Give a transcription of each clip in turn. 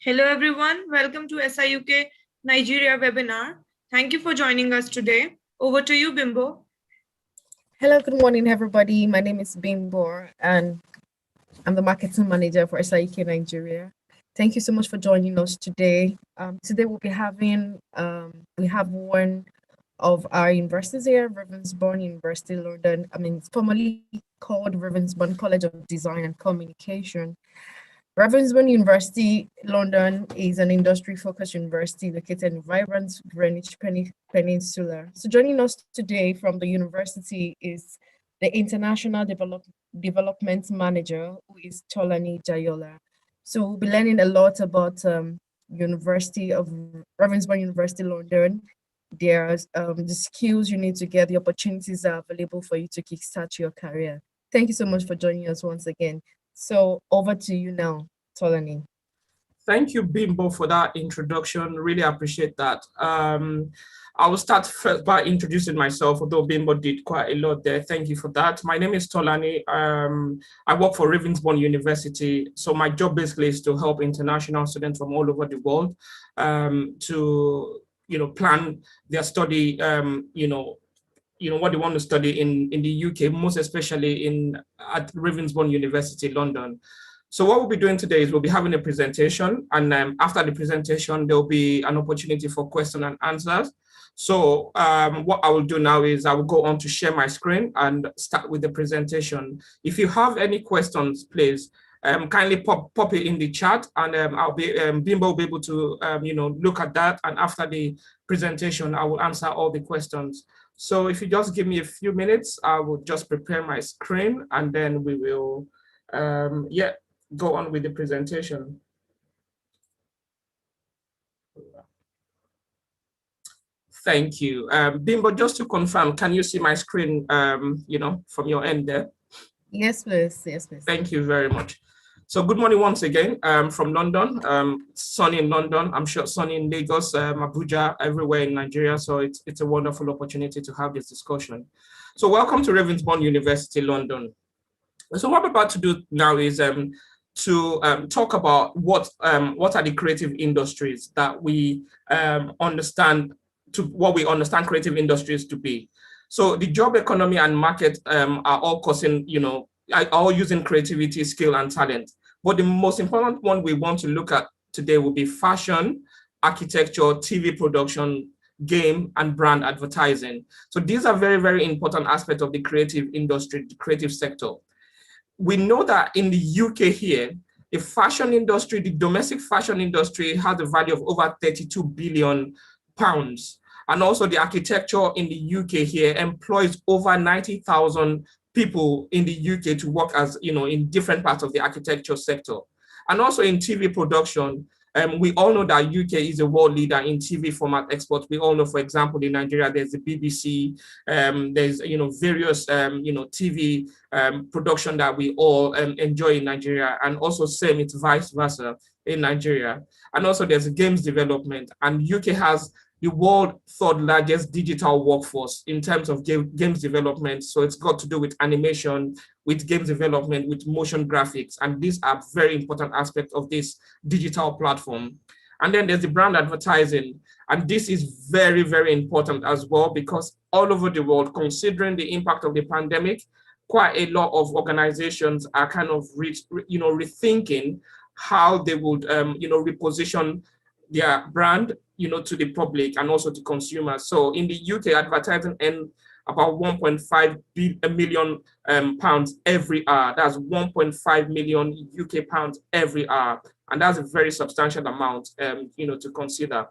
Hello everyone, welcome to SIUK Nigeria webinar. Thank you for joining us today. Over to you, Bimbo. Hello, good morning, everybody. My name is Bimbo, and I'm the marketing manager for SIUK Nigeria. Thank you so much for joining us today. Today we'll be having, we have one of our universities here, Ravensbourne University London. It's formerly called Ravensbourne College of Design and Communication. Ravensbourne University London is an industry-focused university located in vibrant Greenwich Peninsula. So joining us today from the university is the International Development Manager, who is Tolani Jayola. So we'll be learning a lot about Ravensbourne University London. There's the skills you need to get, the opportunities that are available for you to kickstart your career. Thank you so much for joining us once again. So over to you now, Tolani. Thank you, Bimbo, for that introduction. Really appreciate that. I will start first by introducing myself, although Bimbo did quite a lot there. Thank you for that. My name is Tolani. I work for Ravensbourne University. So my job basically is to help international students from all over the world to plan their study, what they want to study in the UK, most especially at Ravensbourne University London. So what we'll be doing today is we'll be having a presentation, and after the presentation, there'll be an opportunity for question and answers. So what I will do now is I will go on to share my screen and start with the presentation. If you have any questions, please kindly pop it in the chat, and Bimbo will be able to look at that. And after the presentation, I will answer all the questions. So if you just give me a few minutes, I will just prepare my screen, and then we will, go on with the presentation. Thank you. Bimbo, just to confirm, can you see my screen, from your end there? Yes, please. Yes, please. Thank you very much. So good morning once again from London, sunny in London, I'm sure sunny in Lagos, Abuja, everywhere in Nigeria. So it's a wonderful opportunity to have this discussion. So welcome to Ravensbourne University London. So what I'm about to do now is to talk about what are the creative industries that we understand creative industries to be. So the job economy and market are all all using creativity, skill, and talent. But the most important one we want to look at today will be fashion, architecture, TV production, game, and brand advertising. So these are very, very important aspects of the creative industry, the creative sector. We know that in the UK here, the fashion industry, the domestic fashion industry has a value of over 32 billion pounds. And also the architecture in the UK here employs over 90,000 people in the UK to work as, in different parts of the architecture sector. And also in TV production, we all know that UK is a world leader in TV format export. We all know, for example, in Nigeria, there's the BBC, there's, various, TV production that we all enjoy in Nigeria. And also same, it's vice versa in Nigeria. And also there's games development, and UK has the world third largest digital workforce in terms of games development. So it's got to do with animation, with games development, with motion graphics. And these are very important aspects of this digital platform. And then there's the brand advertising. And this is very, very important as well, because all over the world, considering the impact of the pandemic, quite a lot of organizations are kind of rethinking how they would reposition their brand to the public and also to consumers. So in the UK, advertising earns about 1.5 million pounds every hour. That's 1.5 million UK pounds every hour. And that's a very substantial amount, to consider.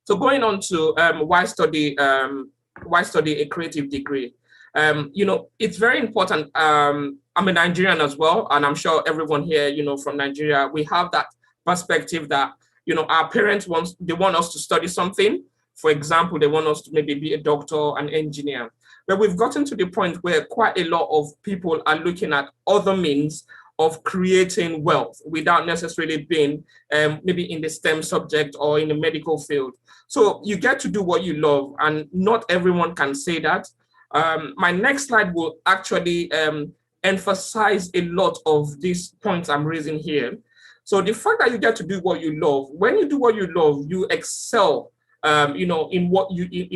So going on to why study a creative degree? It's very important. I'm a Nigerian as well, and I'm sure everyone here, from Nigeria, we have that perspective that our parents want us to study something. For example, they want us to maybe be a doctor, an engineer. But we've gotten to the point where quite a lot of people are looking at other means of creating wealth without necessarily being maybe in the STEM subject or in the medical field. So you get to do what you love, and not everyone can say that. My next slide will actually emphasize a lot of these points I'm raising here. So the fact that you get to do what you love, when you do what you love, you excel, in what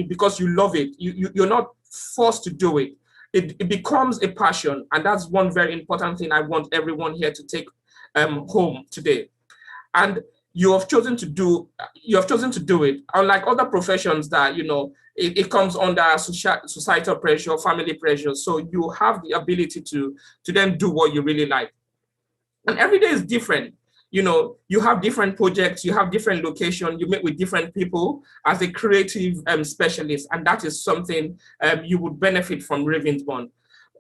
because you love it. You're not forced to do it. It becomes a passion. And that's one very important thing I want everyone here to take home today. And you have chosen to do it. Unlike other professions that, it comes under societal pressure, family pressure. So you have the ability to then do what you really like. And every day is different. You have different projects, you have different locations, you meet with different people as a creative specialist. And that is something you would benefit from Ravensbourne.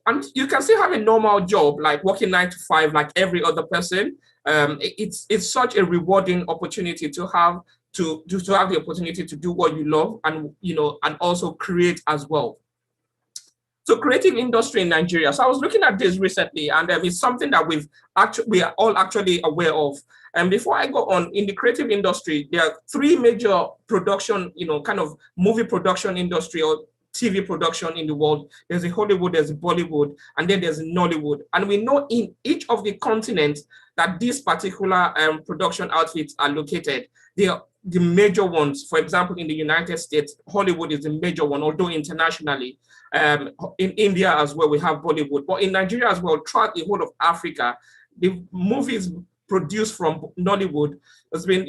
And you can still have a normal job, like working 9 to 5, like every other person. It's such a rewarding opportunity to have the opportunity to do what you love and also create as well. So creative industry in Nigeria. So I was looking at this recently, and it's something that we are all actually aware of. And before I go on, in the creative industry, there are 3 major production, kind of movie production industry or TV production in the world. There's a Hollywood, there's a Bollywood, and then there's a Nollywood. And we know in each of the continents that these particular production outfits are located. They are the major ones. For example, in the United States, Hollywood is the major one, although internationally, in India as well, we have Bollywood. But in Nigeria as well, throughout the whole of Africa, the movies produced from Nollywood has been,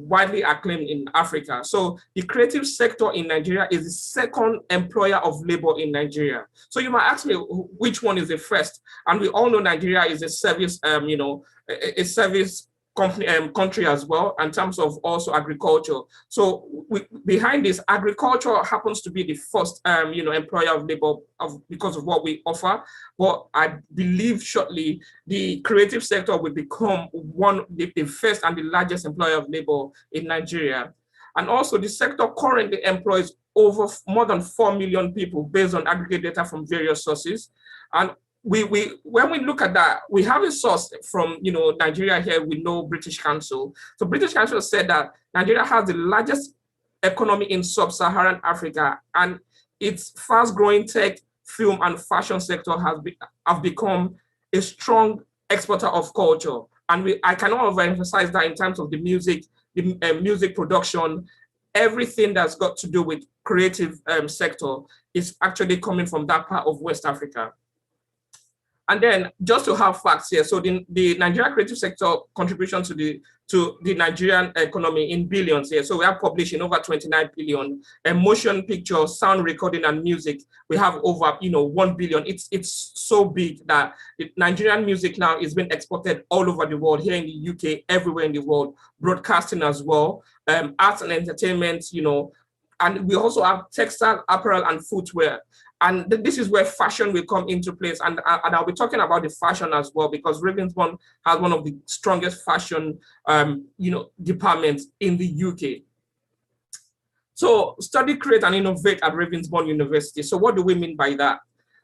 widely acclaimed in Africa. So the creative sector in Nigeria is the second employer of labor in Nigeria. So you might ask me which one is the first, and we all know Nigeria is a service, a service country as well in terms of also agriculture. So behind this, agriculture happens to be the first, employer of labor because of what we offer. But I believe shortly the creative sector will become the first and the largest employer of labor in Nigeria. And also the sector currently employs more than 4 million people based on aggregate data from various sources. And when we look at that, we have a source from Nigeria here. We know British Council. So British Council said that Nigeria has the largest economy in sub-Saharan Africa, and its fast-growing tech, film, and fashion sector have become a strong exporter of culture. And I cannot overemphasize that in terms of the music production, everything that's got to do with creative sector is actually coming from that part of West Africa. And then just to have facts here, so the Nigerian creative sector contribution to the Nigerian economy in billions here. So we have publishing over 29 billion, motion picture, sound recording, and music. We have over 1 billion. It's so big that the Nigerian music now is being exported all over the world, here in the UK, everywhere in the world, broadcasting as well, arts and entertainment, and we also have textile, apparel, and footwear. And this is where fashion will come into place. And I'll be talking about the fashion as well, because Ravensbourne has one of the strongest fashion, departments in the UK. So study, create, and innovate at Ravensbourne University. So what do we mean by that?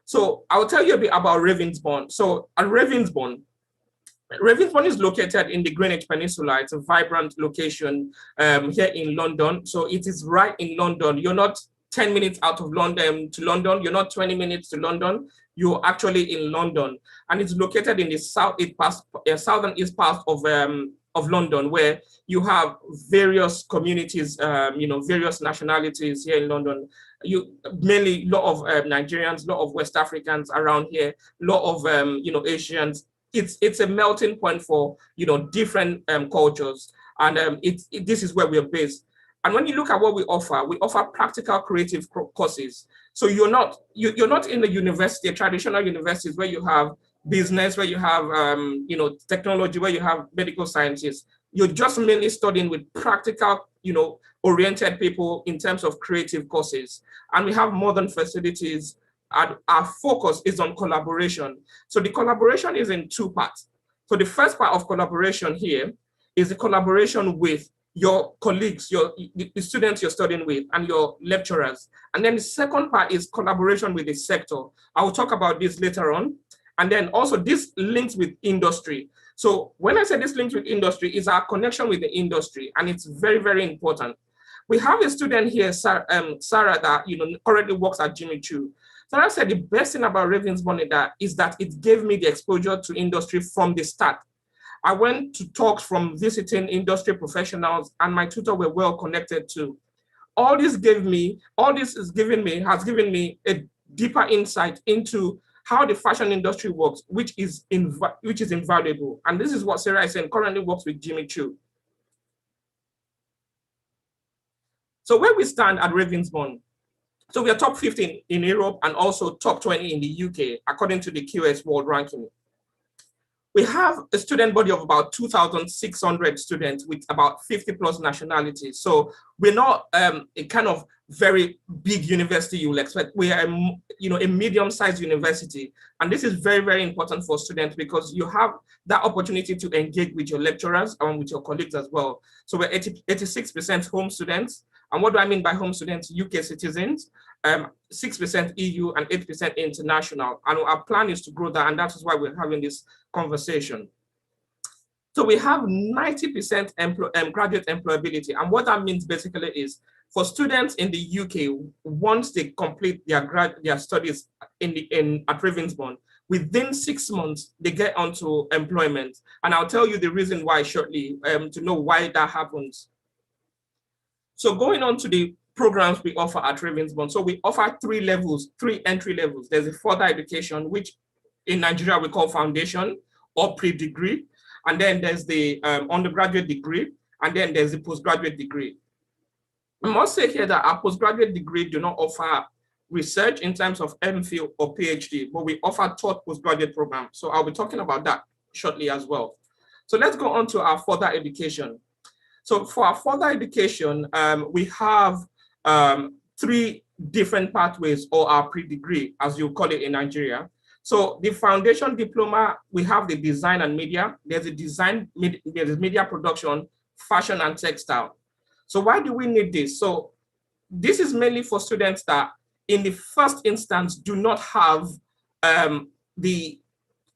So I'll tell you a bit about Ravensbourne. So at Ravensbourne is located in the Greenwich Peninsula. It's a vibrant location here in London. So it is right in London. You're not 10 minutes out of London to London. You're not 20 minutes to London. You're actually in London. And it's located in the southern east part of London, where you have various communities, various nationalities here in London. Mainly a lot of Nigerians, a lot of West Africans around here, a lot of, Asians. It's a melting point for, different cultures. And this is where we're based. And when you look at what we offer practical creative courses. So you're not in the university, traditional universities where you have business, where you have technology, where you have medical sciences. You're just mainly studying with practical, oriented people in terms of creative courses. And we have modern facilities, and our focus is on collaboration. So the collaboration is in 2 parts. So the first part of collaboration here is the collaboration with your colleagues, the students you're studying with, and your lecturers. And then the second part is collaboration with the sector. I will talk about this later on. And then also this links with industry. So when I say this links with industry, is our connection with the industry, and it's very, very important. We have a student here, Sarah, that currently works at Jimmy Choo. Sarah said the best thing about Ravensbourne is that it gave me the exposure to industry from the start. I went to talks from visiting industry professionals, and my tutor were well connected too. Has given me a deeper insight into how the fashion industry works, which is invaluable. And this is what Sarah is saying, currently works with Jimmy Choo. So where we stand at Ravensbourne, so we are top 15 in Europe and also top 20 in the UK, according to the QS World Ranking. We have a student body of about 2,600 students with about 50 plus nationalities. So we're not a kind of very big university you will expect. We are a medium-sized university. And this is very, very important for students because you have that opportunity to engage with your lecturers and with your colleagues as well. So we're 86% home students. And what do I mean by home students? UK citizens, 6% EU and 8% international. And our plan is to grow that, and that is why we're having this conversation. So we have 90% graduate employability. And what that means basically is for students in the UK, once they complete their studies at Ravensbourne, within 6 months, they get onto employment. And I'll tell you the reason why shortly to know why that happens. So going on to the programs we offer at Ravensbourne. So we offer 3 levels, 3 entry levels. There's a further education, which in Nigeria we call foundation or pre-degree. And then there's the undergraduate degree, and then there's the postgraduate degree. I must say here that our postgraduate degree do not offer research in terms of MPhil or PhD, but we offer taught postgraduate program. So I'll be talking about that shortly as well. So let's go on to our further education. So for our further education, we have 3 different pathways, or our pre-degree, as you call it in Nigeria. So the foundation diploma, we have the design and media. There's media production, fashion and textile. So why do we need this? So this is mainly for students that in the first instance do not have the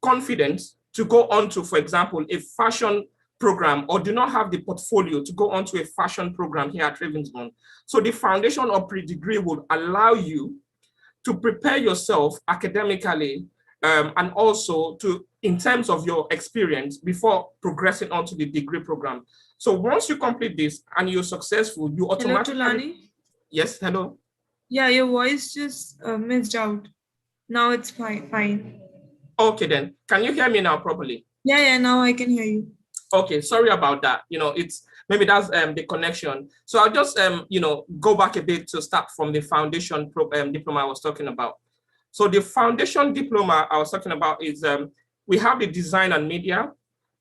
confidence to go on to, for example, a fashion program, or do not have the portfolio to go on to a fashion program here at Ravensbourne. So the foundation or pre-degree would allow you to prepare yourself academically and also in terms of your experience before progressing on to the degree program. So once you complete this and you're successful, you automatically— Hello, Tulani? Yes, hello? Yeah, your voice just missed out. Now it's fine. Okay then, can you hear me now properly? Yeah, now I can hear you. Okay, sorry about that. It's maybe that's the connection. So I'll just go back a bit to start from the foundation diploma I was talking about. So the foundation diploma I was talking about is we have the design and media,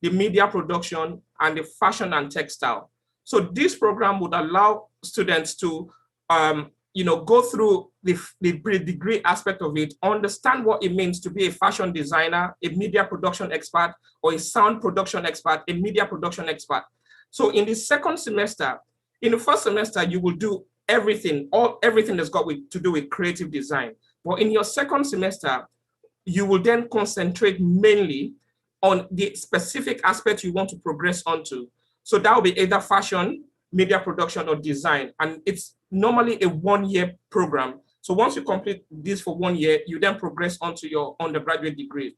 the media production, and the fashion and textile. So this program would allow students to go through the pre-degree aspect of it, understand what it means to be a fashion designer, a media production expert, or a sound production expert, a media production expert. So in the second semester, in the first semester, you will do everything that's got to do with creative design. But in your second semester, you will then concentrate mainly on the specific aspect you want to progress onto. So that will be either fashion, media production, or design. And it's normally a 1-year program. So once you complete this for 1 year, you then progress onto your undergraduate degree.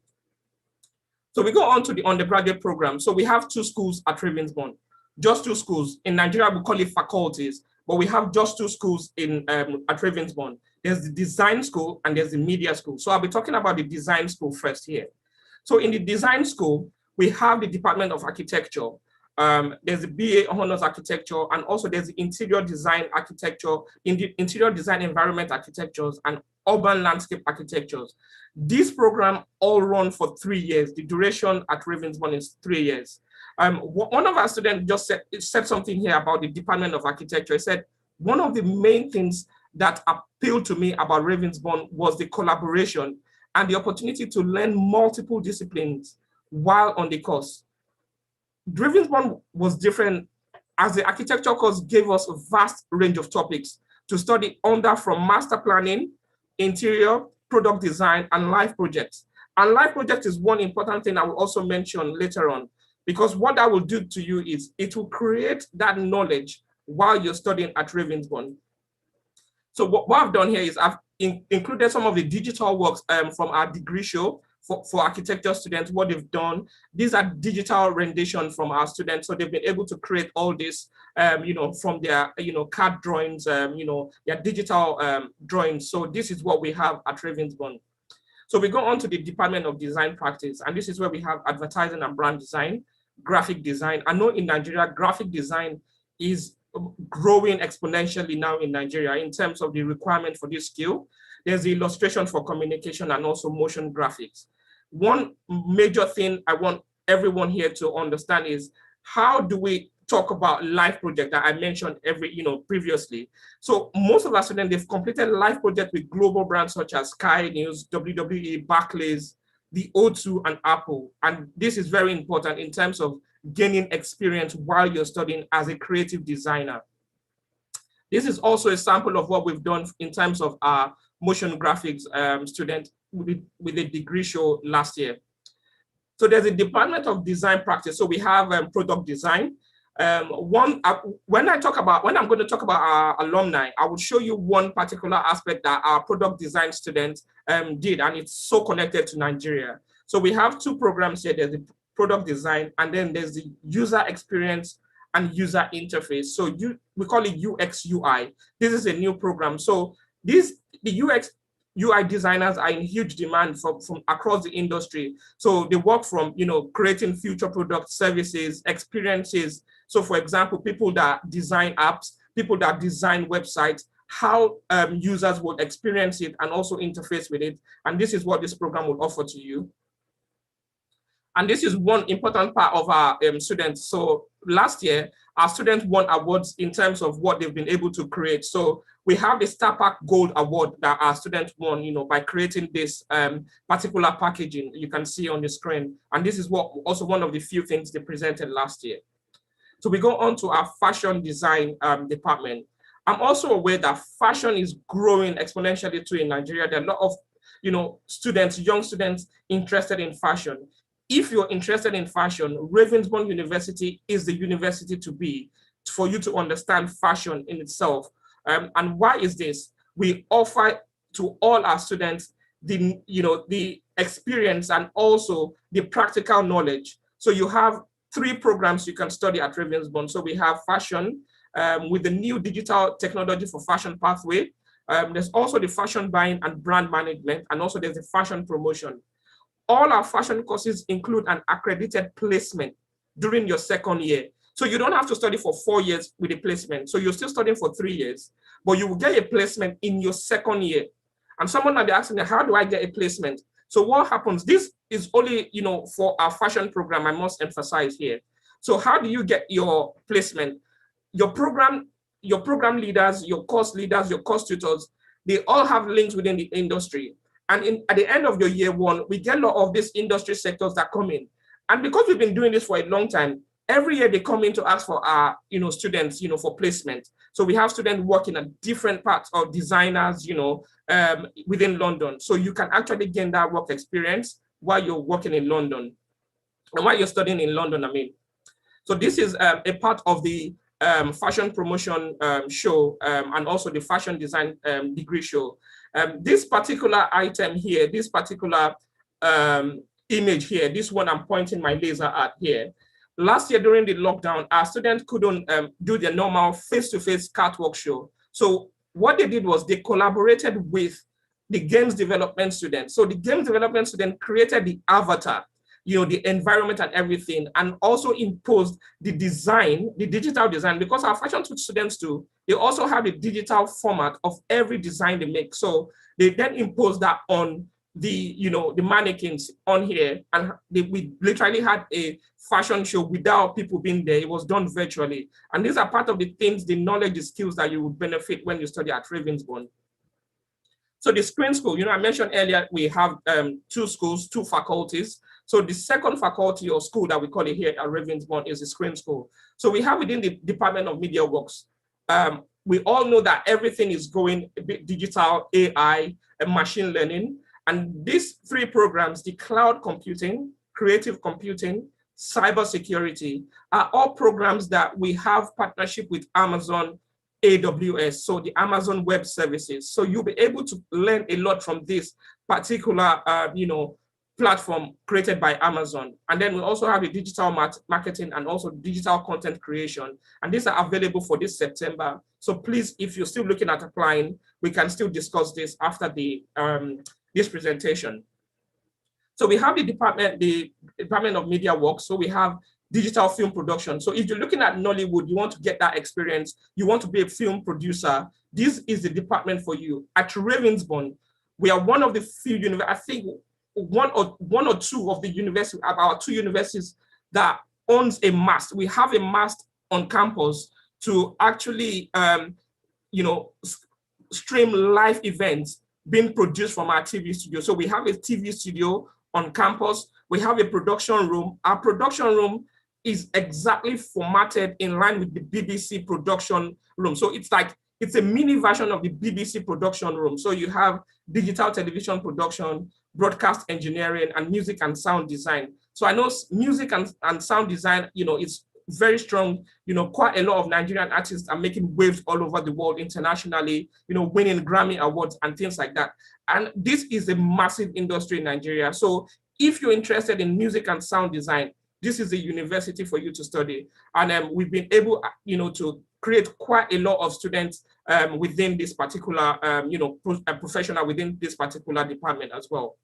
So we go on to the undergraduate program. So we have 2 schools at Ravensbourne, just 2 schools. In Nigeria, we call it faculties, but we have just 2 schools at Ravensbourne. There's the design school and there's the media school. So I'll be talking about the design school first here. So in the design school, we have the Department of Architecture. There's the BA Honors Architecture, and also there's the Interior Design Architecture, Interior Design Environment Architectures, and Urban Landscape Architectures. This program all run for 3 years. The duration at Ravensbourne is 3 years. One of our students just said something here about the Department of Architecture. He said, one of the main things that appealed to me about Ravensbourne was the collaboration and the opportunity to learn multiple disciplines while on the course. Ravensbourne was different as the architecture course gave us a vast range of topics to study under, from master planning, interior, product design, and life projects. And life project is one important thing I will also mention later on, because what that will do to you is it will create that knowledge while you're studying at Ravensbourne. So what I've done here is I've included some of the digital works from our degree show for architecture students, what they've done. These are digital rendition from our students. So they've been able to create all this, from their, CAD drawings, their digital drawings. So this is what we have at Ravensbourne. So we go on to the Department of Design Practice, and this is where we have advertising and brand design, graphic design. I know in Nigeria, graphic design is growing exponentially now in Nigeria in terms of the requirement for this skill. There's the illustration for communication and also motion graphics. One major thing I want everyone here to understand is how do we talk about live project that I mentioned previously. So most of our students, they've completed live project with global brands such as Sky News, WWE, Barclays, the O2 and Apple. And this is very important in terms of gaining experience while you're studying as a creative designer. This is also a sample of what we've done in terms of our motion graphics student with a degree show last year. So there's a Department of Design Practice. So we have product design. When I'm going to talk about our alumni, I will show you one particular aspect that our product design students did, and it's so connected to Nigeria. So we have two programs here. There's the product design, and then there's the user experience and user interface. So we call it UX UI. This is a new program. So the UX UI designers are in huge demand from across the industry. So they work from creating future product services, experiences. So for example, people that design apps, people that design websites, how users will experience it and also interface with it. And this is what this program will offer to you. And this is one important part of our students. So last year, our students won awards in terms of what they've been able to create. So we have the Star Pack Gold Award that our students won, by creating this particular packaging you can see on the screen. And this is also one of the few things they presented last year. So we go on to our fashion design department. I'm also aware that fashion is growing exponentially too in Nigeria. There are a lot of, students, young students interested in fashion. If you're interested in fashion, Ravensbourne University is the university to be for you to understand fashion in itself. And why is this? We offer to all our students the experience and also the practical knowledge. So you have 3 programs you can study at Ravensbourne. So we have fashion with the new digital technology for fashion pathway. There's also the fashion buying and brand management, and also there's the fashion promotion. All our fashion courses include an accredited placement during your second year. So you don't have to study for 4 years with a placement. So you're still studying for 3 years, but you will get a placement in your second year. And someone might be asking me, how do I get a placement? So what happens? This is only, for our fashion program, I must emphasize here. So how do you get your placement? Your program leaders, your course leaders, your course tutors, they all have links within the industry. And at the end of your year 1, we get a lot of these industry sectors that come in. And because we've been doing this for a long time, every year they come in to ask for our students, for placement. So we have students working at different parts of designers, within London. So you can actually gain that work experience while you're working in London, and while you're studying in London, I mean. So this is a part of the fashion promotion show and also the fashion design degree show. This particular item here, this particular image here, this one I'm pointing my laser at here. Last year during the lockdown, our students couldn't do their normal face-to-face catwalk show. So what they did was they collaborated with the games development students. So the games development student created the avatar, the environment and everything, and also imposed the design, the digital design, because our fashion students too, they also have the digital format of every design they make. So they then impose that on the mannequins on here, and we literally had a fashion show without people being there. It was done virtually, and these are part of the things, the knowledge, the skills that you would benefit when you study at Ravensbourne. So the screen school, I mentioned earlier, we have 2 schools, 2 faculties. So the second faculty or school that we call it here at Ravensbourne is the screen school. So we have within the Department of Media Works. We all know that everything is going a bit digital, AI, and machine learning. And these 3 programs, the cloud computing, creative computing, cybersecurity, are all programs that we have partnership with Amazon AWS, so the Amazon Web Services. So you'll be able to learn a lot from this particular, platform created by Amazon. And then we also have a digital marketing and also digital content creation. And these are available for this September. So please, if you're still looking at applying, we can still discuss this after this presentation. So we have the Department of Media Work. So we have digital film production. So if you're looking at Nollywood, you want to get that experience, you want to be a film producer, this is the department for you. At Ravensbourne, we are one of the few universities, I think one or two of the universities, our two universities that owns a mast. We have a mast on campus to actually, stream live events being produced from our TV studio. So we have a TV studio on campus. We have a production room. Our production room is exactly formatted in line with the BBC production room. So it's a mini version of the BBC production room. So you have digital television production, broadcast engineering, and music and sound design. So I know music and sound design, it's very strong. Quite a lot of Nigerian artists are making waves all over the world internationally, winning Grammy Awards and things like that. And this is a massive industry in Nigeria. So if you're interested in music and sound design, this is a university for you to study. And we've been able, to create quite a lot of students within this particular, professional within this particular department as well.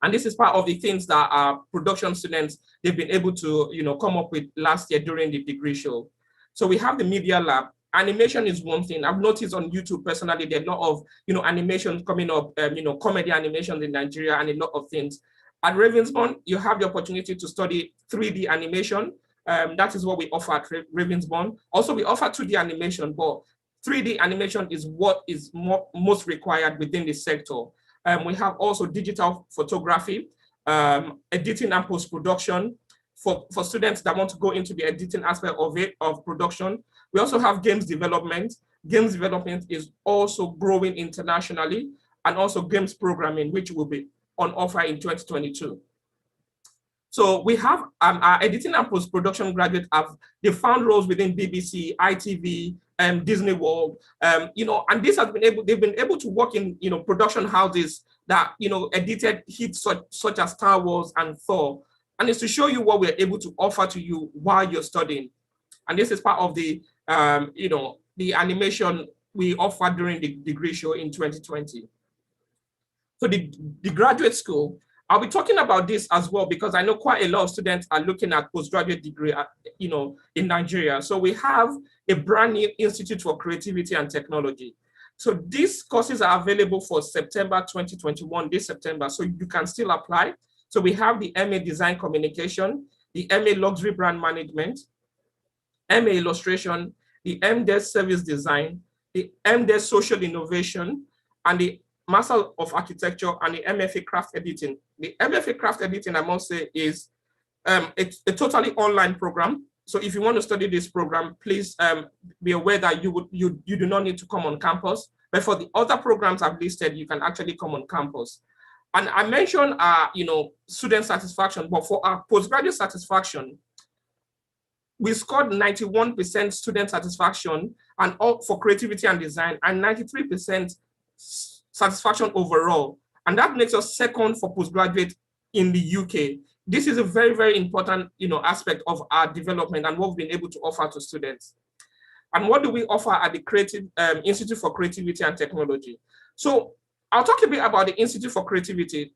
And this is part of the things that our production students, they've been able to, come up with last year during the degree show. So we have the media lab. Animation is one thing. I've noticed on YouTube personally, there are a lot of, animations coming up, comedy animations in Nigeria and a lot of things. At Ravensbourne, you have the opportunity to study 3D animation. That is what we offer at Ravensbourne. Also, we offer 2D animation, but 3D animation is what is most required within the sector. We have also digital photography, editing and post-production for students that want to go into the editing aspect of production. We also have games development. Games development is also growing internationally, and also games programming, which will be on offer in 2022. So we have our editing and post-production graduates they found roles within BBC, ITV, Disney World, and they've been able to work in, production houses that, edited hits such as Star Wars and Thor. And it's to show you what we're able to offer to you while you're studying. And this is part of the, the animation we offered during the degree show in 2020. So the graduate school, I'll be talking about this as well, because I know quite a lot of students are looking at postgraduate degree, in Nigeria. So we have a brand new Institute for Creativity and Technology. So these courses are available for September 2021, this September, so you can still apply. So we have the MA Design Communication, the MA Luxury Brand Management, MA Illustration, the MDes Service Design, the MDes Social Innovation, and the Master of Architecture and the MFA Craft Editing. The MFA Craft Editing, I must say, is a totally online program. So if you want to study this program, please be aware that you do not need to come on campus. But for the other programs I've listed, you can actually come on campus. And I mentioned student satisfaction, but for our postgraduate satisfaction, we scored 91% student satisfaction and all for creativity and design, and 93% satisfaction overall. And that makes us second for postgraduate in the UK. This is a very, very important aspect of our development and what we've been able to offer to students. And what do we offer at the Institute for Creativity and Technology? So I'll talk a bit about the Institute for Creativity,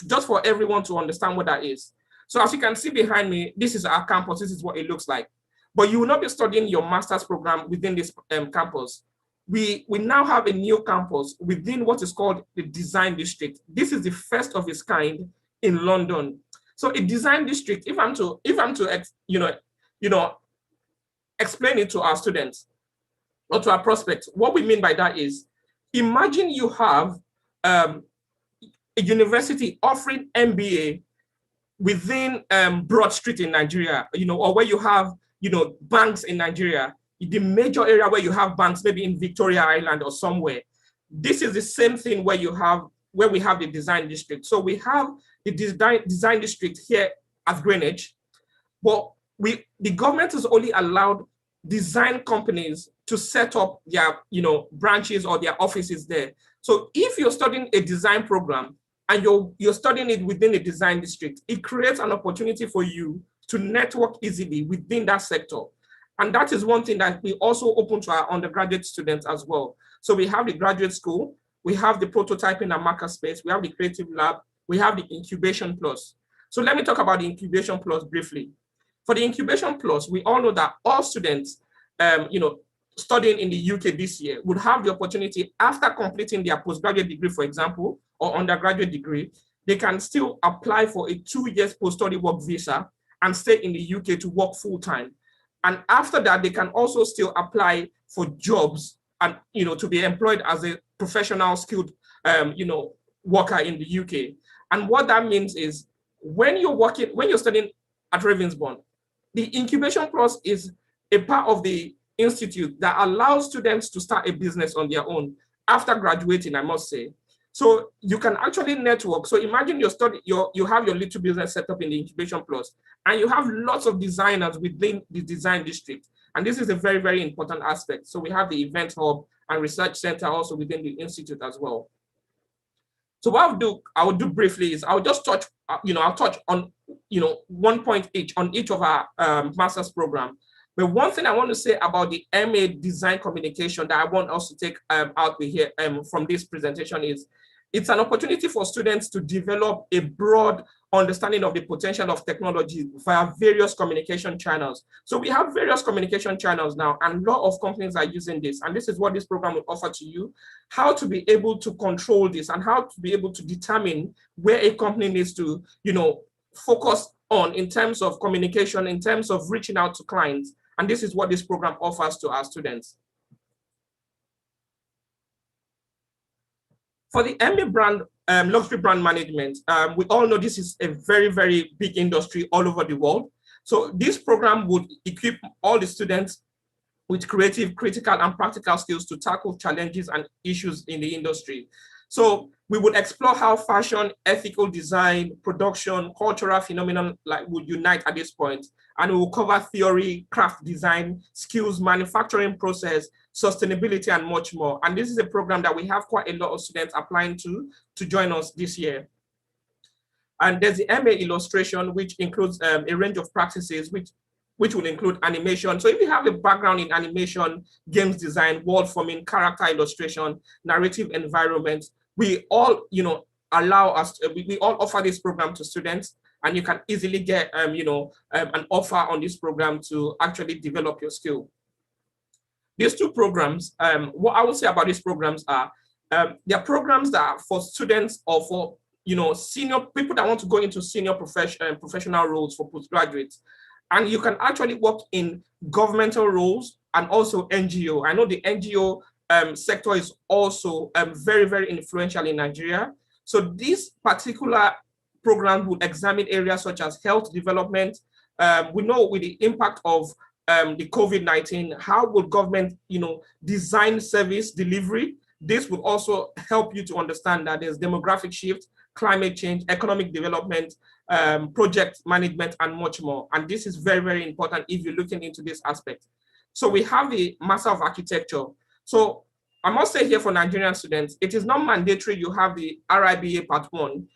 just for everyone to understand what that is. So as you can see behind me, this is our campus, this is what it looks like. But you will not be studying your master's program within this campus. We now have a new campus within what is called the Design District. This is the first of its kind in London. So a design district, if I'm to explain it to our students or to our prospects, what we mean by that is, imagine you have a university offering MBA within Broad Street in Nigeria, or where you have, banks in Nigeria, the major area where you have banks, maybe in Victoria Island or somewhere. This is the same thing where we have the design district. So we have the design district here at Greenwich, but the government has only allowed design companies to set up their branches or their offices there. So if you're studying a design program, and you're studying it within the design district, it creates an opportunity for you to network easily within that sector. And that is one thing that we also open to our undergraduate students as well. So we have the graduate school, we have the prototyping and makerspace, we have the creative lab, we have the incubation plus. So let me talk about the incubation plus briefly. For the incubation plus, we all know that all students, studying in the UK this year would have the opportunity after completing their postgraduate degree, for example, or undergraduate degree, they can still apply for a 2 years post-study work visa and stay in the UK to work full-time. And after that, they can also still apply for jobs and, to be employed as a professional skilled, worker in the UK. And what that means is when you're studying at Ravensbourne, the incubation plus is a part of the institute that allows students to start a business on their own after graduating, I must say. So you can actually network. So imagine you have your little business set up in the incubation plus, and you have lots of designers within the design district. And this is a very, very important aspect. So we have the event hub and research center also within the institute as well. So what I will do briefly is I'll just touch, I'll touch on, 1 point each on each of our master's program. But one thing I want to say about the MA Design Communication that I want us to take out here from this presentation is it's an opportunity for students to develop a broad understanding of the potential of technology via various communication channels. So we have various communication channels now, and a lot of companies are using this. And this is what this program will offer to you, how to be able to control this and how to be able to determine where a company needs to, focus on in terms of communication, in terms of reaching out to clients. And this is what this program offers to our students. For the MA brand, luxury brand management, we all know this is a very, very big industry all over the world. So this program would equip all the students with creative, critical, and practical skills to tackle challenges and issues in the industry. So we would explore how fashion, ethical design, production, cultural phenomenon would unite at this point. And we will cover theory, craft design, skills, manufacturing process, sustainability, and much more. And this is a program that we have quite a lot of students applying to join us this year. And there's the MA illustration, which includes a range of practices, which will include animation. So if you have a background in animation, games design, world forming, character illustration, narrative environment, we all, allow us, we all offer this program to students, and you can easily get, an offer on this program to actually develop your skill. These two programs, what I will say about these programs are, they're programs that are for students or for, senior people that want to go into senior professional roles for postgraduates. And you can actually work in governmental roles and also NGO. I know the NGO sector is also very, very influential in Nigeria. So this particular program will examine areas such as health development. We know with the impact of the COVID-19, how will government, design service delivery? This will also help you to understand that there's demographic shift, climate change, economic development, project management, and much more. And this is very, very important if you're looking into this aspect. So we have the Master of Architecture. So I must say here for Nigerian students, it is not mandatory you have the RIBA Part 1.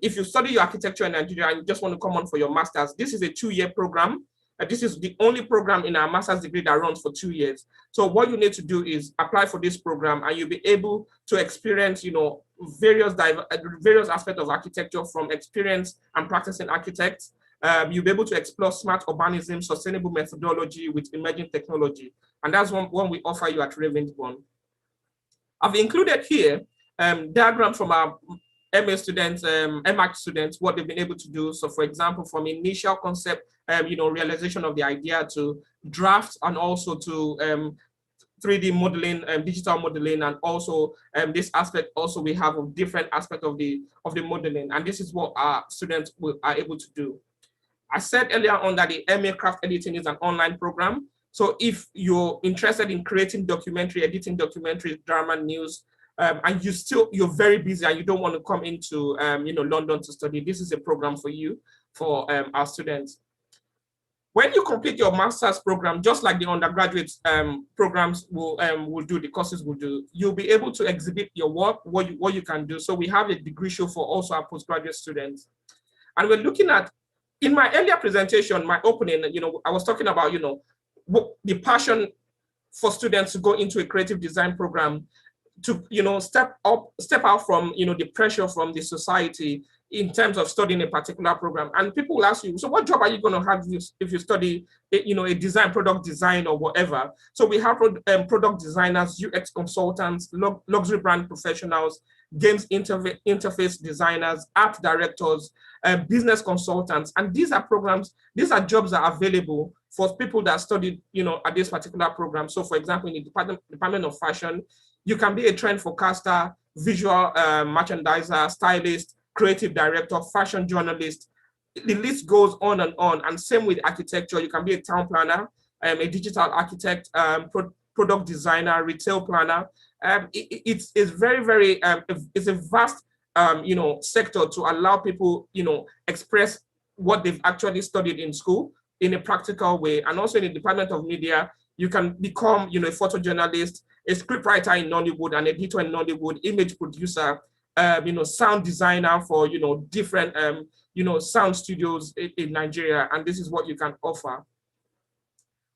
If you study your architecture in Nigeria and you just want to come on for your master's, this is a 2-year program. This is the only program in our master's degree that runs for 2 years. So what you need to do is apply for this program, and you'll be able to experience, various aspects of architecture from experienced and practicing architects. You'll be able to explore smart urbanism, sustainable methodology with emerging technology. And that's one we offer you at Ravensbourne. I've included here diagram from our MA students, MAC students, what they've been able to do. So for example, from initial concept, realization of the idea to draft, and also to 3D modeling, digital modeling, and also this aspect also we have a different aspect of the modeling. And this is what our students are able to do. I said earlier on that the MA Craft Editing is an online program. So if you're interested in creating documentary, editing documentaries, drama, news, and you're very busy and you don't want to come into London to study, this is a program for you, for our students. When you complete your master's program, just like the undergraduate programs will do, the courses will do, you'll be able to exhibit your work, what you can do. So we have a degree show for also our postgraduate students. And we're looking at, in my earlier presentation, my opening, I was talking about, the passion for students to go into a creative design program, to, step out from, the pressure from the society in terms of studying a particular program. And people will ask you, so what job are you going to have if you study, a design, product design or whatever? So we have product designers, UX consultants, luxury brand professionals, games interface designers, art directors, business consultants. And these are jobs that are available for people that studied, at this particular program. So for example, in the Department of Fashion, you can be a trend forecaster, visual merchandiser, stylist, creative director, fashion journalist. The list goes on. And same with architecture. You can be a town planner, a digital architect, product designer, retail planner. It's very, very, it's a vast, sector to allow people, express what they've actually studied in school in a practical way. And also in the Department of Media, you can become, a photojournalist, a scriptwriter in Nollywood, an editor in Nollywood, image producer, sound designer for, different, sound studios in Nigeria. And this is what you can offer.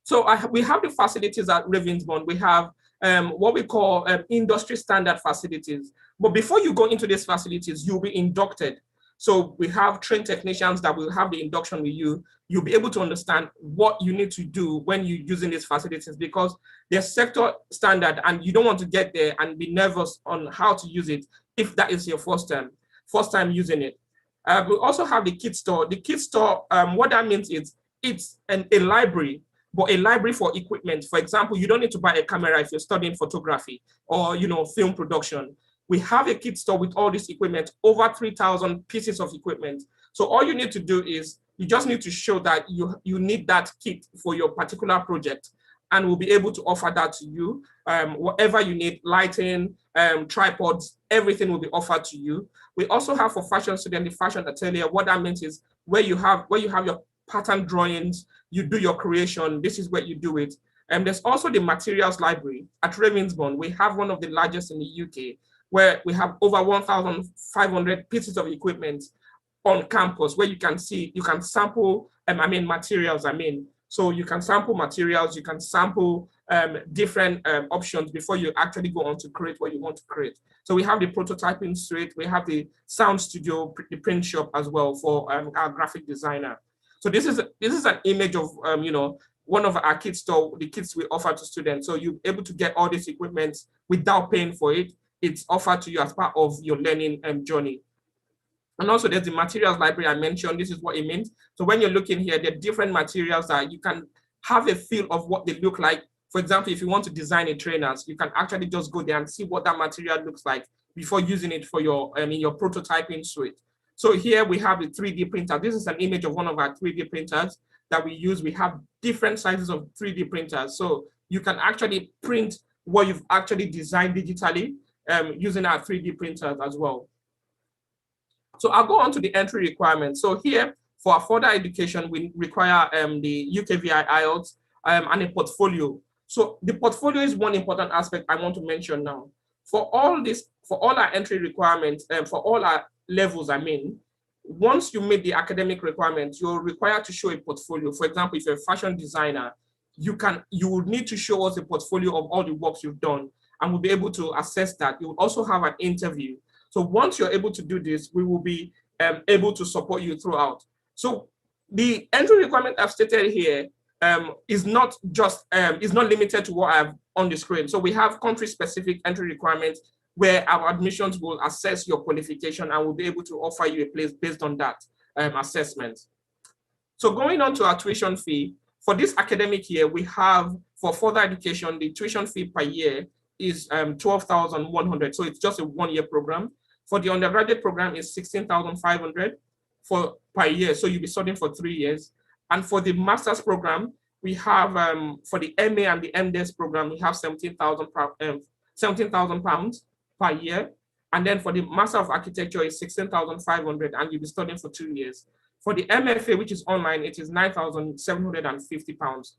So we have the facilities at Ravensbourne. We have what we call industry standard facilities. But before you go into these facilities, you'll be inducted. So we have trained technicians that will have the induction with you. You'll be able to understand what you need to do when you're using these facilities, because they're sector standard and you don't want to get there and be nervous on how to use it if that is your first time using it. We also have the kit store. The kit store, what that means is it's a library, but a library for equipment. For example, you don't need to buy a camera if you're studying photography or film production. We have a kit store with all this equipment, over 3,000 pieces of equipment. So all you need to do is you just need to show that you need that kit for your particular project, and we'll be able to offer that to you. Whatever you need, lighting, tripods, everything will be offered to you. We also have for fashion students, the fashion atelier. What that means is where you have your pattern drawings, you do your creation, this is where you do it. And there's also the materials library at Ravensbourne. We have one of the largest in the UK, where we have over 1,500 pieces of equipment on campus, where you can sample, materials, So you can sample materials, you can sample different options before you actually go on to create what you want to create. So we have the prototyping suite, we have the sound studio, the print shop as well for our graphic designer. So this is an image of, one of our kit store, the kits we offer to students. So you're able to get all this equipment without paying for it. It's offered to you as part of your learning journey. And also there's the materials library I mentioned. This is what it means. So when you're looking here, there are different materials that you can have a feel of what they look like. For example, if you want to design a trainers, you can actually just go there and see what that material looks like before using it for your prototyping suite. So here we have the 3D printer. This is an image of one of our 3D printers that we use. We have different sizes of 3D printers. So you can actually print what you've actually designed digitally using our 3D printers as well. So I'll go on to the entry requirements. So here, for our further education, we require the UKVI IELTS and a portfolio. So the portfolio is one important aspect I want to mention now. For all our entry requirements, for all our levels, once you meet the academic requirements, you're required to show a portfolio. For example, if you're a fashion designer, you will need to show us a portfolio of all the works you've done, and we'll be able to assess that. You will also have an interview. So once you're able to do this, we will be able to support you throughout. So the entry requirement I've stated here is not limited to what I have on the screen. So we have country-specific entry requirements where our admissions will assess your qualification and will be able to offer you a place based on that assessment. So going on to our tuition fee, for this academic year, we have, for further education, the tuition fee per year is 12,100. So it's just a one-year program. For the undergraduate program is 16,500 per year. So you'll be studying for 3 years. And for the master's program, we have, for the MA and the MDes program, we have 17,000 pounds per year. And then for the Master of Architecture is 16,500 and you'll be studying for 2 years. For the MFA, which is online, it is £9,750.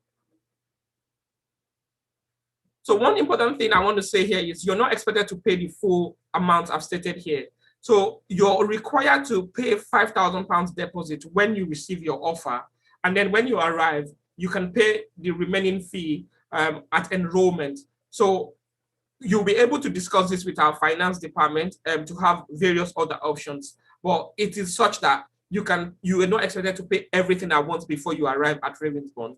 So one important thing I want to say here is you're not expected to pay the full amount I've stated here. So you're required to pay £5,000 deposit when you receive your offer. And then when you arrive, you can pay the remaining fee at enrollment. So you'll be able to discuss this with our finance department to have various other options. But it is such that you are not expected to pay everything at once before you arrive at Ravensbourne.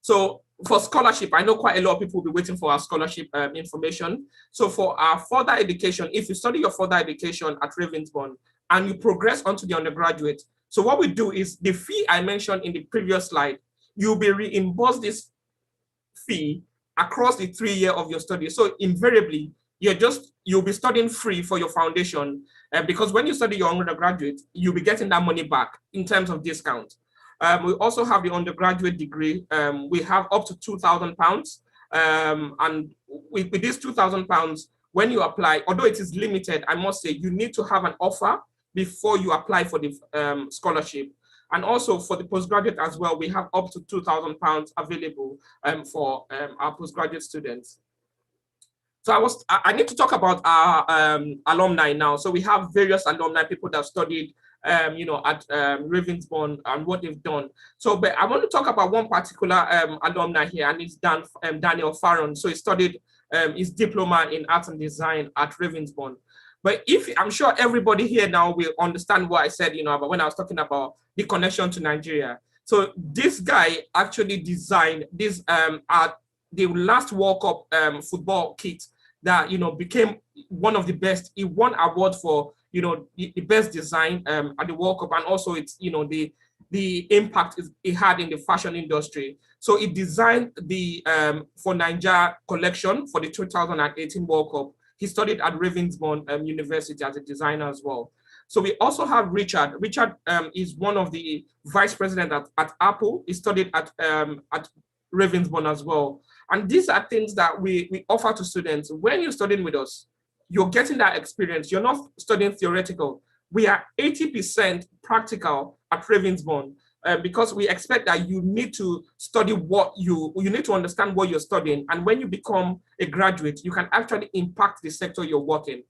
So for scholarship, I know quite a lot of people will be waiting for our scholarship information. So for our further education, if you study your further education at Ravensbourne and you progress onto the undergraduate, so what we do is the fee I mentioned in the previous slide, you'll be reimbursed this fee across the 3 year of your study. So invariably, you'll be studying free for your foundation because when you study your undergraduate, you'll be getting that money back in terms of discount. We also have the undergraduate degree. We have up to £2,000. And with this £2,000, when you apply, although it is limited, I must say you need to have an offer before you apply for the scholarship. And also for the postgraduate as well, we have up to £2,000 available for our postgraduate students. So I need to talk about our alumni now. So we have various alumni, people that studied at Ravensbourne and what they've done. So, but I want to talk about one particular alumni here, and it's Daniel Farron. So he studied his diploma in art and design at Ravensbourne. But I'm sure everybody here now will understand what I said, about when I was talking about the connection to Nigeria. So this guy actually designed this the last World Cup football kit that became one of the best. He won award for the best design at the World Cup, and also it's the impact it had in the fashion industry. So he designed the for Nigeria collection for the 2018 World Cup. He studied at Ravensbourne University as a designer as well. So we also have Richard. Richard is one of the vice president at Apple. He studied at Ravensbourne as well. And these are things that we offer to students. When you're studying with us, you're getting that experience. You're not studying theoretical. We are 80% practical at Ravensbourne because we expect that you need to study you need to understand what you're studying. And when you become a graduate, you can actually impact the sector you're working.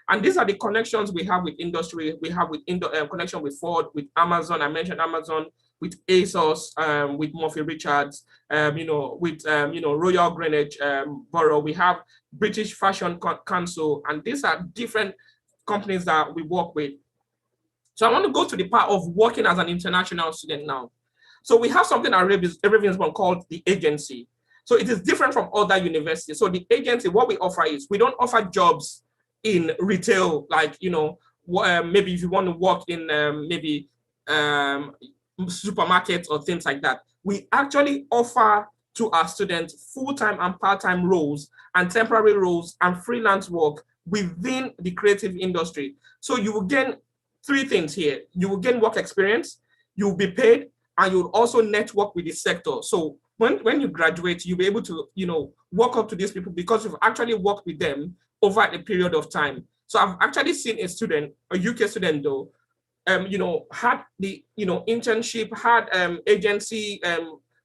And these are the connections we have with industry. We have with connection with Ford, with Amazon. I mentioned Amazon, with ASOS, with Murphy Richards, with Royal Greenwich Borough. We have British Fashion Council, and these are different companies that we work with. So I want to go to the part of working as an international student now. So we have something at Ravensbourne called the agency. So it is different from other universities. So the agency, what we offer is we don't offer jobs in retail, like, maybe if you want to work in supermarkets or things like that. We actually offer to our students full-time and part-time roles and temporary roles and freelance work within the creative industry. So you will gain 3 things here. You will gain work experience, you will be paid, and you'll also network with the sector. So when you graduate, you'll be able to, walk up to these people because you've actually worked with them over a period of time. So I've actually seen a student, a UK student though, had the, internship, had agency,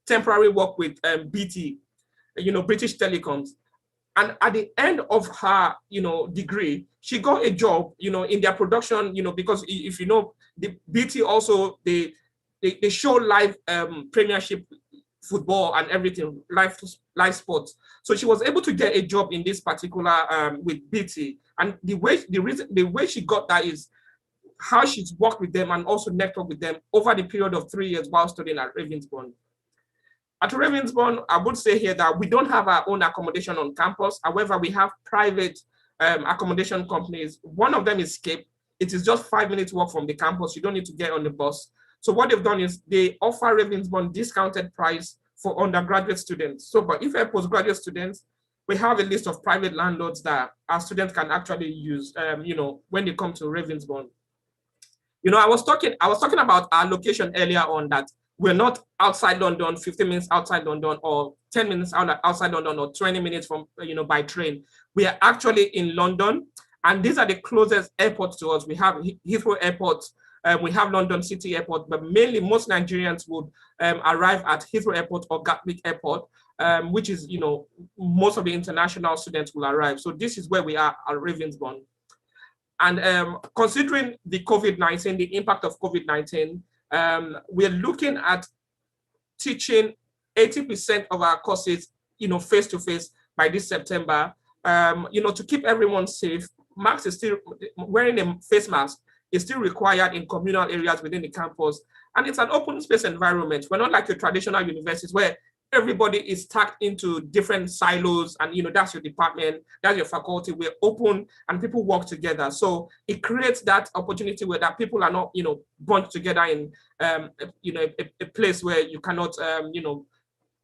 temporary work with BT, British Telecoms. And at the end of her, degree, she got a job, in their production, because if the BT also, they show live Premiership football and everything, live sports. So she was able to get a job in this particular with BT. And the way she got that is how she's worked with them and also networked with them over the period of 3 years while studying at Ravensbourne. At Ravensbourne, I would say here that we don't have our own accommodation on campus. However, we have private accommodation companies. One of them is Scape. It is just 5 minutes walk from the campus. You don't need to get on the bus. So what they've done is they offer Ravensbourne discounted price for undergraduate students. So, but if you're postgraduate students, we have a list of private landlords that our students can actually use, when they come to Ravensbourne. I was talking about our location earlier on, that we're not outside London, 15 minutes outside London, or 10 minutes outside London, or 20 minutes from, by train. We are actually in London, and these are the closest airports to us. We have Heathrow Airport, We have London City Airport, but mainly most Nigerians would arrive at Heathrow Airport or Gatwick Airport, which is, most of the international students will arrive. So this is where we are at Ravensbourne. And considering the COVID-19, the impact of COVID-19, we're looking at teaching 80% of our courses, face-to-face by this September. To keep everyone safe, masks is still, wearing a face mask is still required in communal areas within the campus. And it's an open space environment. We're not like your traditional universities where everybody is tucked into different silos and, that's your department, that's your faculty. We're open and people work together. So it creates that opportunity where that people are not, bunched together in, a place where you cannot,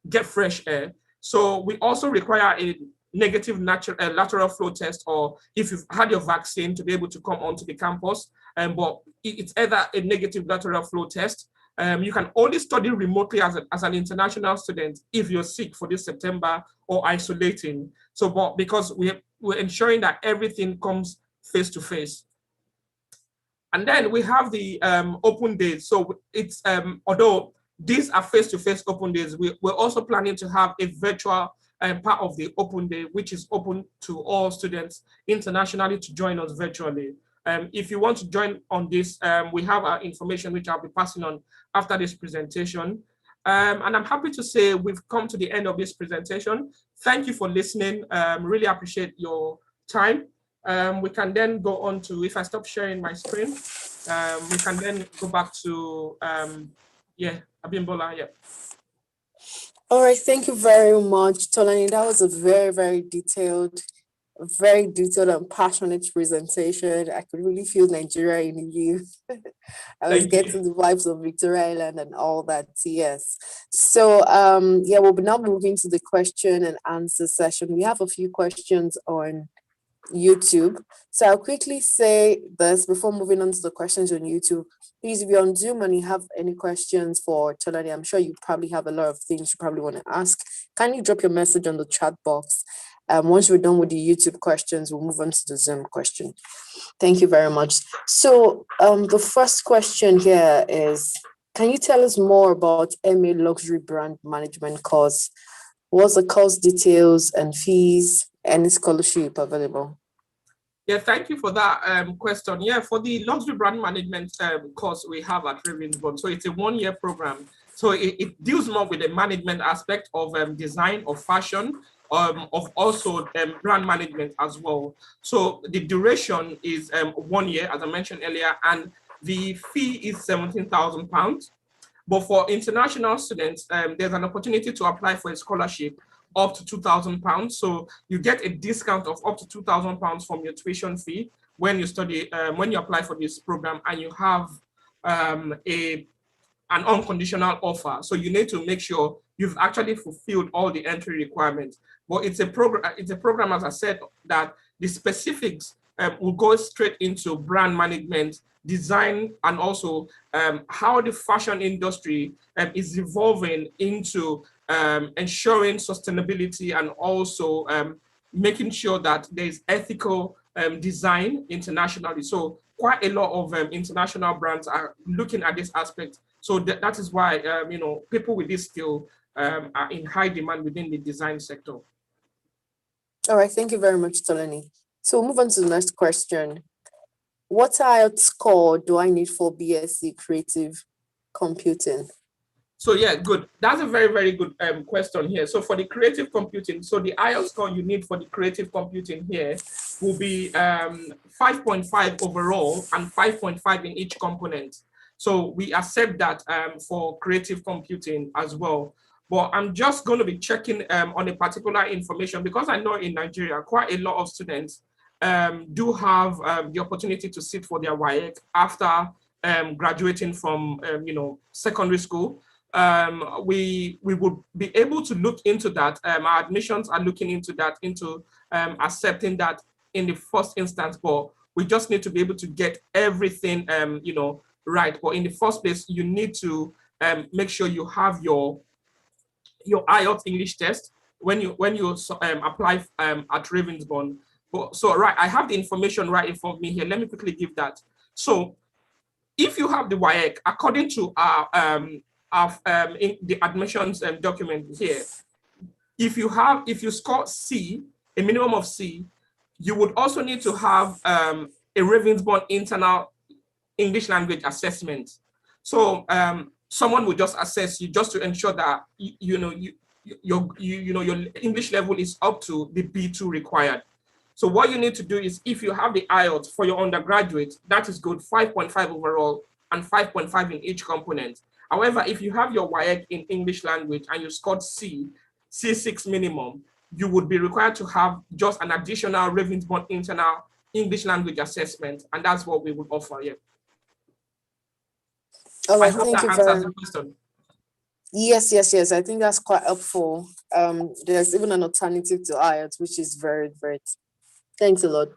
get fresh air. So we also require a negative lateral flow test, or if you've had your vaccine, to be able to come onto the campus. But it's either a negative lateral flow test. You can only study remotely as an international student if you're sick for this September or isolating. So, but because we're ensuring that everything comes face to face. And then we have the open days. So it's although these are face-to-face open days, we're also planning to have a virtual part of the open day, which is open to all students internationally to join us virtually. If you want to join on this, we have our information, which I'll be passing on after this presentation. And I'm happy to say we've come to the end of this presentation. Thank you for listening. Really appreciate your time. We can then go on to, if I stop sharing my screen, we can then go back to, Abimbola, yeah. All right, thank you very much, Tolani. That was a very, very detailed and passionate presentation. I could really feel Nigeria in you. I was getting the vibes of Victoria Island and all that. Yes. So we'll be now moving to the question and answer session. We have a few questions on YouTube. So I'll quickly say this before moving on to the questions on YouTube. Please, if you're on Zoom and you have any questions for Tolani, I'm sure you probably have a lot of things you probably want to ask. Kindly drop your message on the chat box. Once we're done with the YouTube questions, we'll move on to the Zoom question. Thank you very much. So the first question here is, can you tell us more about MA Luxury Brand Management course? What's the course details and fees? Any scholarship available? Yeah, thank you for that question. Yeah, for the luxury brand management course we have at Ravensbourne, so it's a one-year program. So it deals more with the management aspect of design, of fashion, of also brand management as well. So the duration is 1 year, as I mentioned earlier, and the fee is £17,000. But for international students, there's an opportunity to apply for a scholarship up to £2,000. So you get a discount of up to £2,000 from your tuition fee when you study, when you apply for this program, and you have an unconditional offer. So you need to make sure you've actually fulfilled all the entry requirements. But it's a program, as I said, that the specifics will go straight into brand management, design, and also how the fashion industry is evolving into ensuring sustainability, and also making sure that there's ethical design internationally. So quite a lot of international brands are looking at this aspect. So that is why people with this skill are in high demand within the design sector. All right, thank you very much, Tolani. So we'll move on to the next question. What IELTS score do I need for BSc Creative Computing? So yeah, good. That's a very, very good question here. So for the creative computing, so the IELTS score you need for the creative computing here will be 5.5 overall and 5.5 in each component. So we accept that for creative computing as well. But I'm just going to be checking on a particular information, because I know in Nigeria, quite a lot of students do have the opportunity to sit for their WAEC after graduating from secondary school. We would be able to look into that. Our admissions are looking into that, into accepting that in the first instance, but we just need to be able to get everything right. But in the first place, you need to make sure you have your IELTS English test when you apply at Ravensbourne. So right, I have the information right in front of me here. Let me quickly give that. So if you have the WAEC, according to our in the admissions document here, if you score C, a minimum of C, you would also need to have a Ravensbourne internal English language assessment. So someone will just assess you just to ensure that your English level is up to the B2 required. So what you need to do is, if you have the IELTS for your undergraduate, that is good, 5.5 overall and 5.5 in each component. However, if you have your WAEC in English language and you scored C, C6 minimum, you would be required to have just an additional Ravensbourne internal English language assessment, and that's what we would offer you. All right, I hope thank that you answers very the question. Yes. I think that's quite helpful. There's even an alternative to IELTS, which is very, very. Thanks a lot.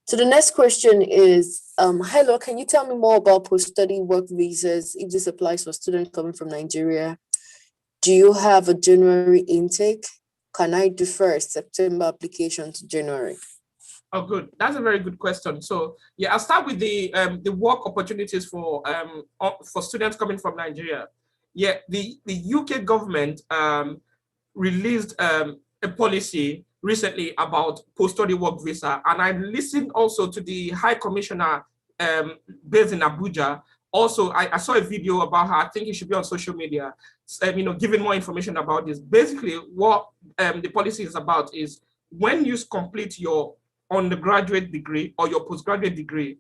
So the next question is, hello, can you tell me more about post-study work visas if this applies for students coming from Nigeria? Do you have a January intake? Can I defer September application to January? Oh, good. That's a very good question. So yeah, I'll start with the work opportunities for students coming from Nigeria. Yeah, the UK government released a policy recently about post-study work visa, and I listened also to the High Commissioner based in Abuja. Also, I saw a video about her. I think it should be on social media, giving more information about this. Basically, what the policy is about is, when you complete your undergraduate degree or your postgraduate degree,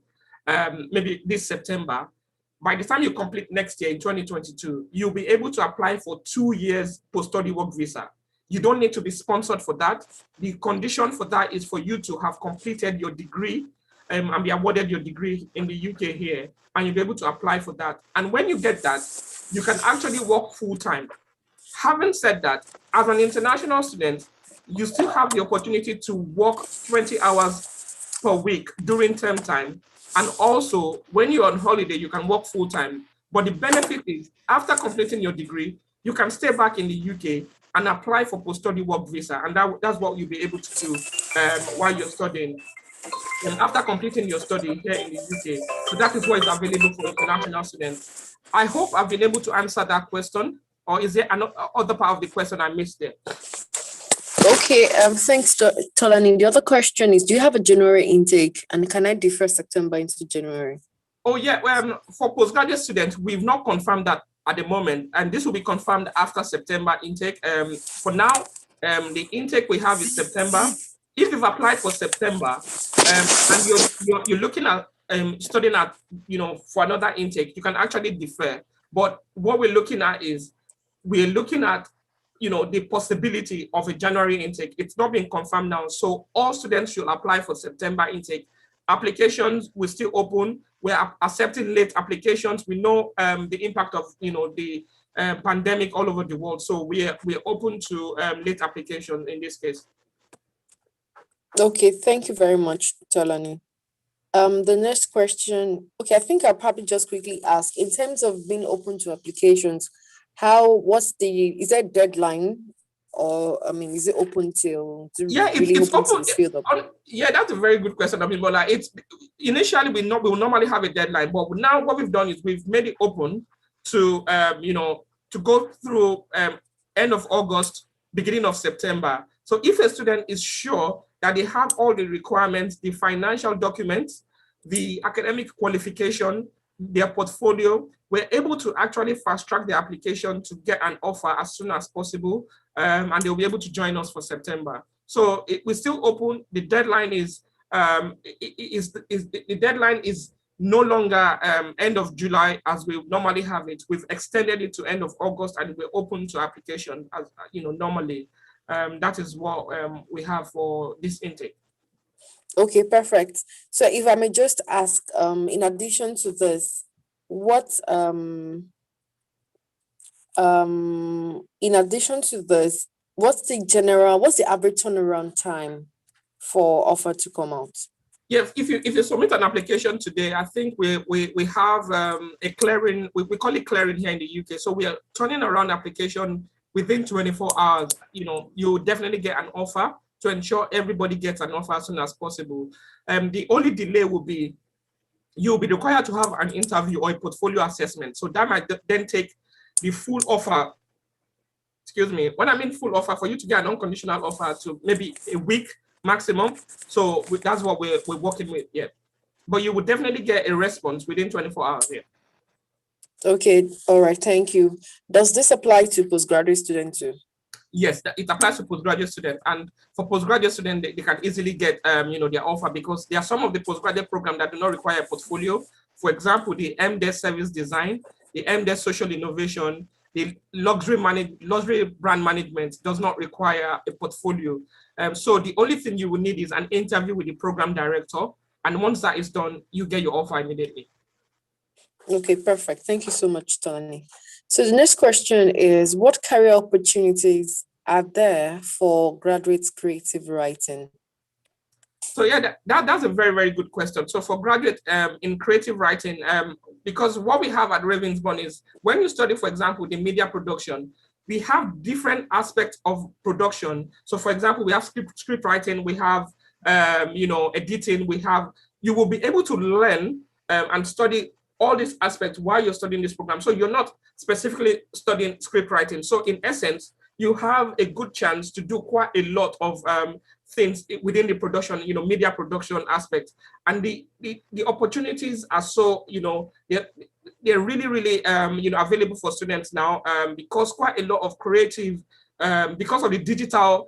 maybe this September, by the time you complete next year in 2022, you'll be able to apply for 2 years post-study work visa. You don't need to be sponsored for that. The condition for that is for you to have completed your degree and be awarded your degree in the UK here, and you'll be able to apply for that. And when you get that, you can actually work full-time. Having said that, as an international student, you still have the opportunity to work 20 hours per week during term time. And also, when you're on holiday, you can work full-time. But the benefit is, after completing your degree, you can stay back in the UK and apply for post-study work visa. And that's what you'll be able to do while you're studying. And after completing your study here in the UK. So that is what is available for international students. I hope I've been able to answer that question. Or is there another part of the question I missed there? Okay, thanks, Tolani. The other question is, do you have a January intake, and can I defer September into January? Oh yeah, for postgraduate students, we've not confirmed that at the moment, and this will be confirmed after September intake. For now, the intake we have is September. If you've applied for September, and you're looking at studying at for another intake, you can actually defer. But what we're looking at is, the possibility of a January intake. It's not been confirmed now, so all students should apply for September intake. Applications will still open. We're accepting late applications. We know the impact of the pandemic all over the world, so we're open to late applications in this case. Okay, thank you very much, Tolani. The next question. Okay, I think I'll probably just quickly ask, in terms of being open to applications, is there a deadline, or is it open till? It's open. Yeah, that's a very good question. But it's initially we will normally have a deadline, but now what we've done is we've made it open to to go through end of August, beginning of September. So if a student is sure that they have all the requirements, the financial documents, the academic qualification, their portfolio, we're able to actually fast track the application to get an offer as soon as possible, and they'll be able to join us for September. So we're still open. The deadline is no longer end of July as we normally have it. We've extended it to end of August, and we're open to application as normally. That is what we have for this intake. Okay, perfect. So if I may just ask, in addition to this, what's the average turnaround time for offer to come out? Yeah, if you submit an application today, I think we have a clearing, we call it clearing here in the UK. So we are turning around application within 24 hours. You definitely get an offer, to ensure everybody gets an offer as soon as possible. The only delay will be you'll be required to have an interview or a portfolio assessment. So that might then take the full offer. Excuse me, when I mean full offer, for you to get an unconditional offer to maybe a week maximum. So that's what we're working with, yeah. But you would definitely get a response within 24 hours, yeah. Okay, all right, thank you. Does this apply to postgraduate students too? Yes, it applies to postgraduate students, and for postgraduate students, they can easily get their offer, because there are some of the postgraduate programs that do not require a portfolio. For example, the MDes Service Design, the MDes Social Innovation, the luxury brand management does not require a portfolio. So the only thing you will need is an interview with the program director, and once that is done, you get your offer immediately. Okay, perfect. Thank you so much, Tony. So the next question is, what career opportunities are there for graduate creative writing? So yeah, that's a very, very good question. So for graduate in creative writing, because what we have at Ravensbourne is, when you study, for example, the media production, we have different aspects of production. So for example, we have script writing, we have editing, you will be able to learn and study all these aspects while you're studying this program. So you're not specifically studying script writing. So in essence, you have a good chance to do quite a lot of things within the production, media production aspect. And the opportunities are so, they're really, really, available for students now, because quite a lot of creative, because of the digital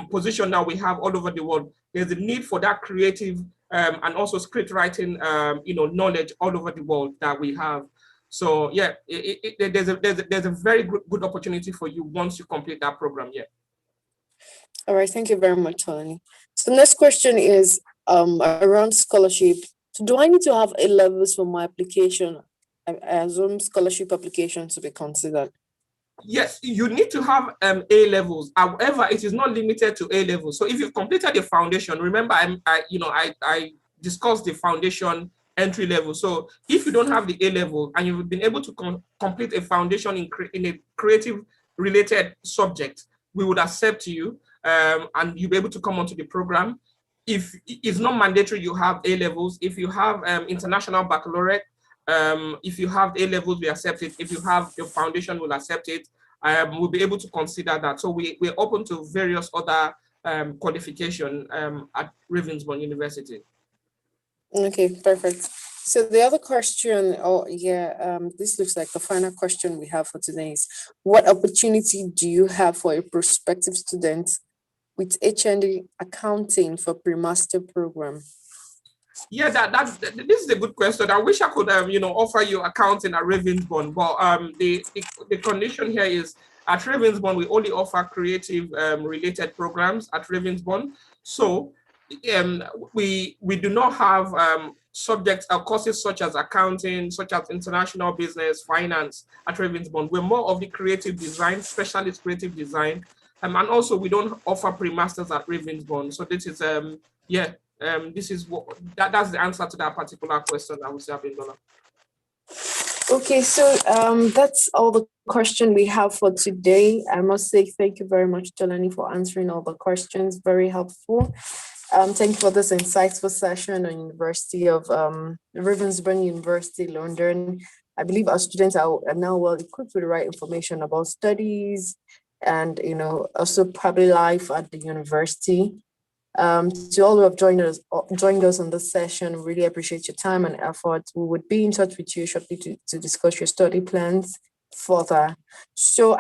position now we have all over the world, there's a need for that creative and also script writing, knowledge all over the world that we have. So yeah, there's a very good opportunity for you once you complete that program. Yeah. All right, thank you very much, Tony. So the next question is around scholarship. So do I need to have A levels for my application? I assume scholarship application to be considered. Yes, you need to have A levels. However, it is not limited to A levels. So if you've completed the foundation, remember I discussed the foundation entry level. So if you don't have the A level and you've been able to complete a foundation in a creative related subject, we would accept you and you'll be able to come onto the program. If it's not mandatory, you have A levels. If you have international baccalaureate, if you have A levels, we accept it. If you have your foundation, we'll accept it. We'll be able to consider that. So we're open to various other qualification at Ravensbourne University. Okay, perfect. So the other question, this looks like the final question we have for today is, what opportunity do you have for a prospective student with HND accounting for pre-master program? Yeah, this is a good question. I wish I could, offer you accounting at Ravensbourne, but the condition here is at Ravensbourne we only offer creative related programs at Ravensbourne. So we do not have subjects or courses such as accounting, such as international business, finance at Ravensbourne. We're more of the creative design, specialist creative design, and also we don't offer pre-masters at Ravensbourne. So this is this is that's the answer to that particular question, I would say, Abimbola. Okay, so that's all the question we have for today. I must say thank you very much, Tolani, for answering all the questions. Very helpful. Thank you for this insightful session on University of Ravensbourne University London. I believe our students are now well equipped with the right information about studies and also probably life at the university. To all who have joined us on this session, really appreciate your time and effort. We would be in touch with you shortly to discuss your study plans further. So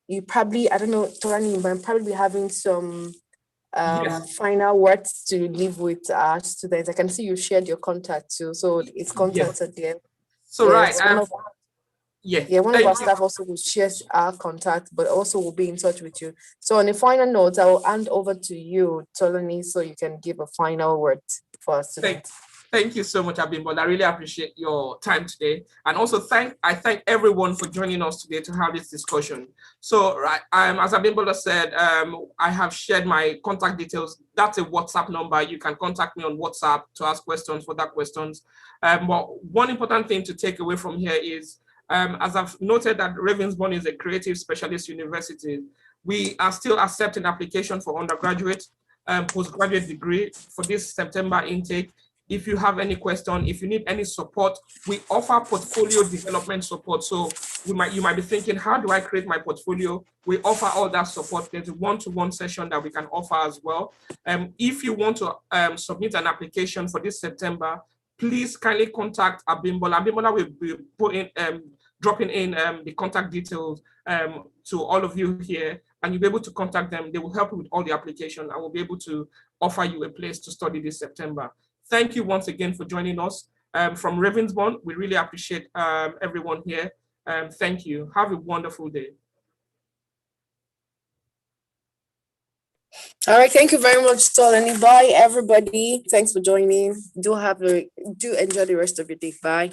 you probably, I don't know, Torani, but I'm probably having some final words to leave with our students. I can see you shared your contact too, so it's contacts at the end. So yes, right. One of our staff also will share our contact, but also will be in touch with you. So on a final note, I will hand over to you, Tolani, so you can give a final word for us today. Thank you so much, Abimbola. I really appreciate your time today. And also I thank everyone for joining us today to have this discussion. So as Abimbola said, I have shared my contact details. That's a WhatsApp number. You can contact me on WhatsApp to ask questions, further questions. But one important thing to take away from here is, as I've noted that Ravensbourne is a creative specialist university, we are still accepting application for undergraduate, postgraduate degree for this September intake. If you have any question, if you need any support, we offer portfolio development support. So you might be thinking, how do I create my portfolio? We offer all that support. There's a one-to-one session that we can offer as well. If you want to submit an application for this September, please kindly contact Abimbola. Abimbola will be dropping in the contact details to all of you here, and you'll be able to contact them. They will help you with all the application and will be able to offer you a place to study this September. Thank you once again for joining us. From Ravensbourne, we really appreciate everyone here. Thank you. Have a wonderful day. All right, thank you very much, Tolani. Bye, everybody. Thanks for joining. Do enjoy the rest of your day. Bye.